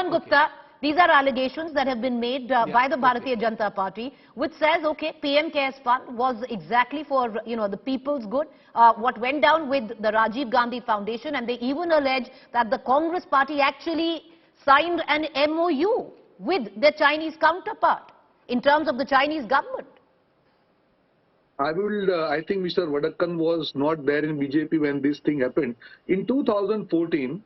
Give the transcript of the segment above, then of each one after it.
Rohan Gupta, these are allegations that have been made by the Bharatiya Janata Party, which says, okay, PM Cares Fund was exactly for, the people's good. What went down with the Rajiv Gandhi Foundation, and they even allege that the Congress Party actually signed an MOU with their Chinese counterpart in terms of the Chinese government. I think Mr. Vadakkan was not there in BJP when this thing happened. In 2014,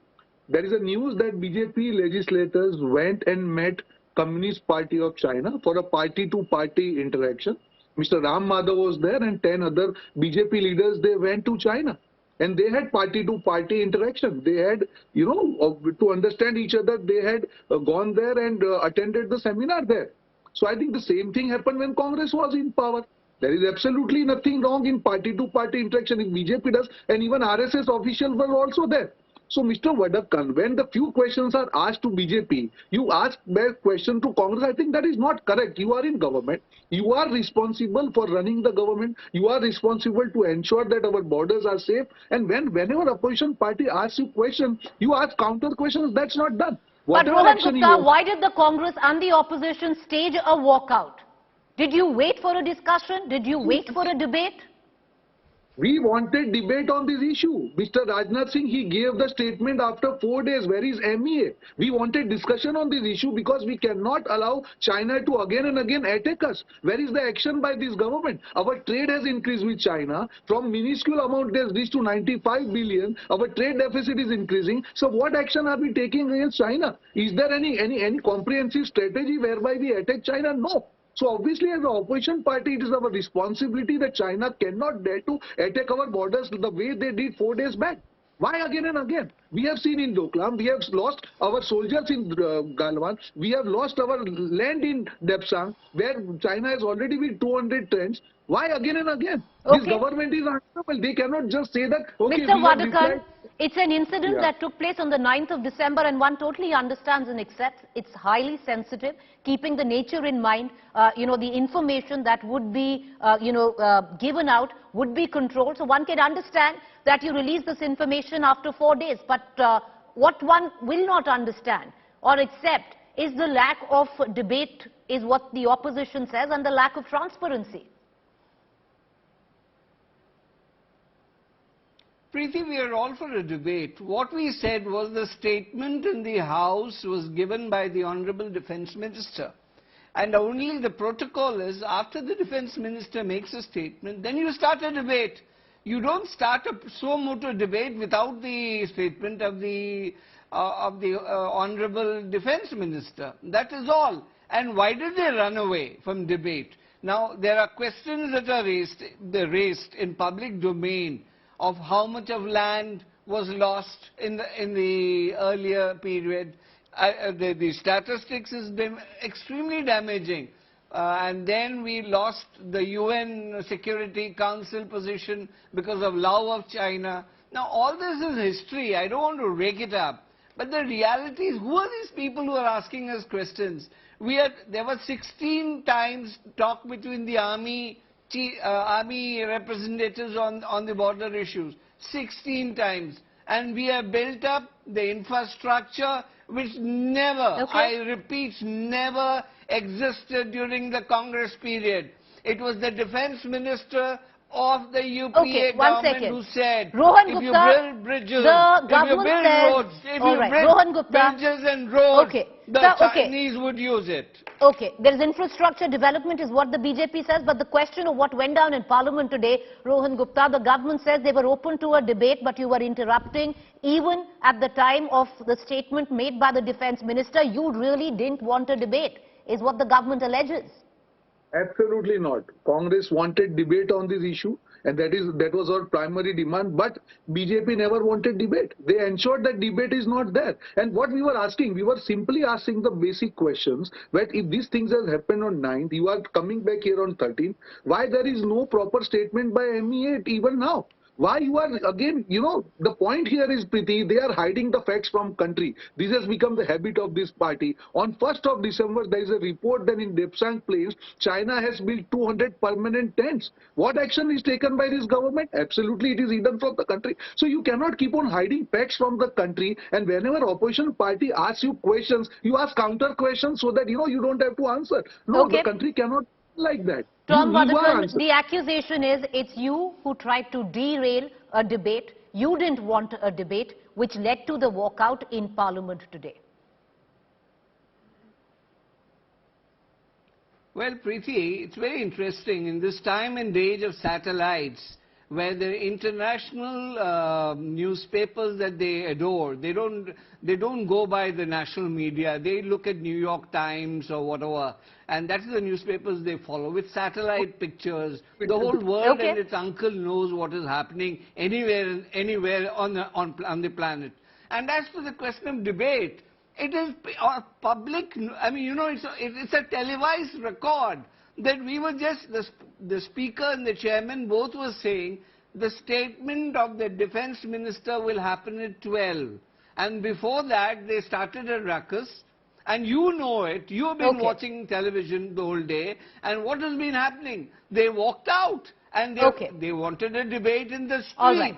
there is a news that BJP legislators went and met Communist Party of China for a party-to-party interaction. Mr. Ram Madhav was there and 10 other BJP leaders, they went to China. And they had party-to-party interaction. They had, to understand each other, they had gone there and attended the seminar there. So I think the same thing happened when Congress was in power. There is absolutely nothing wrong in party-to-party interaction if BJP does, and even RSS officials were also there. So, Mr. Vadakkan, when the few questions are asked to BJP, you ask their question to Congress. I think that is not correct. You are in government. You are responsible for running the government. You are responsible to ensure that our borders are safe. And whenever opposition party asks you questions, you ask counter questions. That's not done. But Rohan Gupta, why did the Congress and the opposition stage a walkout? Did you wait for a discussion? Did you wait for a debate? We wanted debate on this issue. Mr. Rajnath Singh, he gave the statement after 4 days. Where is MEA? We wanted discussion on this issue because we cannot allow China to again and again attack us. Where is the action by this government? Our trade has increased with China. From minuscule amount it has reached to 95 billion. Our trade deficit is increasing. So what action are we taking against China? Is there any comprehensive strategy whereby we attack China? No. So obviously as an opposition party, it is our responsibility that China cannot dare to attack our borders the way they did 4 days back. Why again and again? We have seen in Doklam, we have lost our soldiers in Galwan, we have lost our land in Depsang, where China has already been 200 trends. Why again and again? Okay. This government is unanswerable. They cannot just say that, okay, Mr. Vadakkan, it's an incident that took place on the 9th of December, and one totally understands and accepts it's highly sensitive, keeping the nature in mind. The information that would be, given out would be controlled. So one can understand that you release this information after 4 days. But what one will not understand or accept is the lack of debate, is what the opposition says, and the lack of transparency. Preeti, we are all for a debate. What we said was the statement in the House was given by the Honorable Defence Minister. And only the protocol is, after the Defence Minister makes a statement, then you start a debate. You don't start a suo motu debate without the statement of the Honorable Defence Minister. That is all. And why did they run away from debate? Now, there are questions that are raised in public domain of how much of land was lost in the earlier period. The statistics has been extremely damaging. And then we lost the UN Security Council position because of love of China. Now all this is history. I don't want to rake it up. But the reality is, who are these people who are asking us questions? There were 16 times talk between the army representatives on the border issues. 16 times. And we have built up the infrastructure which never, I repeat, never existed during the Congress period. It was the Defence Minister of the UPA government who said, Rohan if Gupta, you build bridges, if you build roads, if you build bridges and roads, the Chinese would use it. Okay, there is infrastructure development is what the BJP says, but the question of what went down in Parliament today, Rohan Gupta, the government says they were open to a debate, but you were interrupting. Even at the time of the statement made by the Defence Minister, you really didn't want a debate, is what the government alleges. Absolutely not. Congress wanted debate on this issue, and that was our primary demand, but BJP never wanted debate. They ensured that debate is not there. And what we were asking, we were simply asking the basic questions, that if these things have happened on 9th, you are coming back here on 13th, why there is no proper statement by MEA even now? Why you are again, the point here is, Preeti, they are hiding the facts from country. This has become the habit of this party. On 1st of December, there is a report that in Depsang Plains, China has built 200 permanent tents. What action is taken by this government? Absolutely, it is hidden from the country. So you cannot keep on hiding facts from the country, and whenever opposition party asks you questions, you ask counter questions so that, you don't have to answer. No, the Okay. country cannot like that. Tom You are Vadakkan, answering. the accusation is it's you who tried to derail a debate. You didn't want a debate, which led to the walkout in Parliament today. Well, Preeti, it's very interesting in this time and age of satellites, where the international newspapers that they adore, they don't go by the national media. They look at New York Times or whatever, and that's the newspapers they follow with satellite pictures. The whole world Okay. and its uncle knows what is happening anywhere on the planet. And as for the question of debate, it is public, I mean, it's a televised record that we were just, the speaker and the chairman both were saying the statement of the defense minister will happen at 12. And before that, they started a ruckus. And you know it, you have been Okay. watching television the whole day. And what has been happening? They walked out. And Okay. they wanted a debate in the streets. All right.